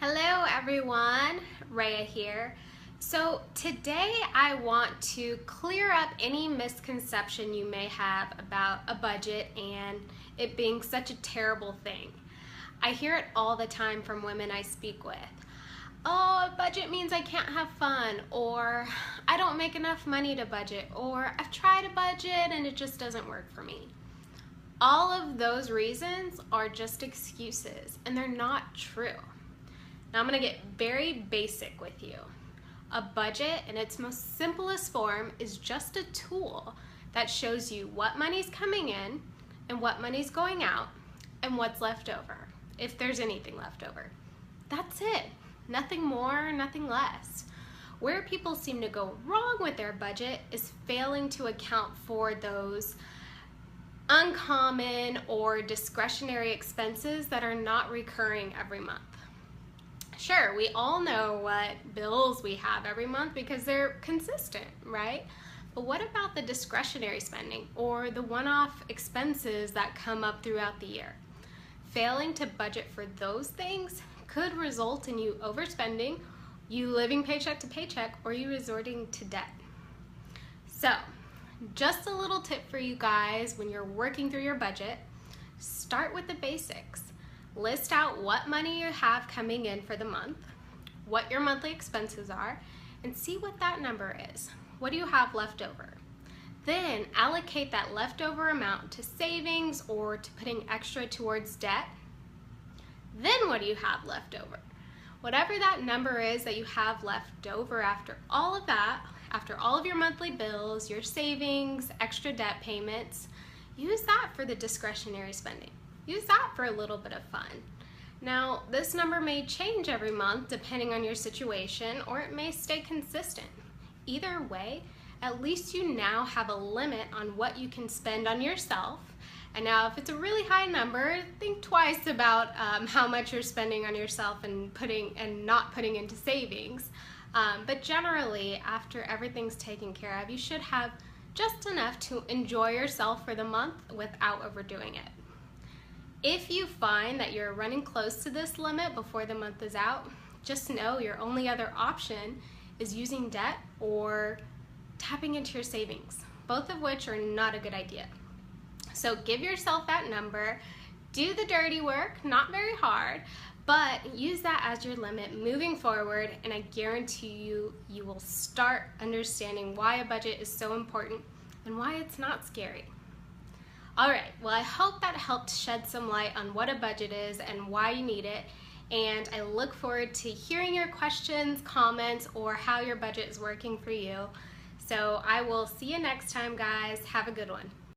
Hello everyone, Raya here. So today I want to clear up any misconception you may have about a budget and it being such a terrible thing. I hear it all the time from women I speak with. Oh, a budget means I can't have fun, or I don't make enough money to budget, or I've tried a budget and it just doesn't work for me. All of those reasons are just excuses and they're not true. Now I'm going to get very basic with you. A budget in its most simplest form is just a tool that shows you what money's coming in and what money's going out and what's left over, if there's anything left over. That's it. Nothing more, nothing less. Where people seem to go wrong with their budget is failing to account for those uncommon or discretionary expenses that are not recurring every month. Sure, we all know what bills we have every month because they're consistent, right? But what about the discretionary spending or the one-off expenses that come up throughout the year? Failing to budget for those things could result in you overspending, you living paycheck to paycheck, or you resorting to debt. So, just a little tip for you guys when you're working through your budget: start with the basics. List out what money you have coming in for the month, what your monthly expenses are, and see what that number is. What do you have left over? Then allocate that leftover amount to savings or to putting extra towards debt. Then what do you have left over? Whatever that number is that you have left over after all of that, after all of your monthly bills, your savings, extra debt payments, use that for the discretionary spending. Use that for a little bit of fun. Now, this number may change every month depending on your situation, or it may stay consistent. Either way, at least you now have a limit on what you can spend on yourself. And now if it's a really high number, think twice about how much you're spending on yourself and not putting into savings. But generally, after everything's taken care of, you should have just enough to enjoy yourself for the month without overdoing it. If you find that you're running close to this limit before the month is out, just know your only other option is using debt or tapping into your savings, both of which are not a good idea. So give yourself that number, do the dirty work, not very hard, but use that as your limit moving forward, and I guarantee you will start understanding why a budget is so important and why it's not scary. Alright, well, I hope that helped shed some light on what a budget is and why you need it, and I look forward to hearing your questions, comments, or how your budget is working for you. So I will see you next time, guys. Have a good one.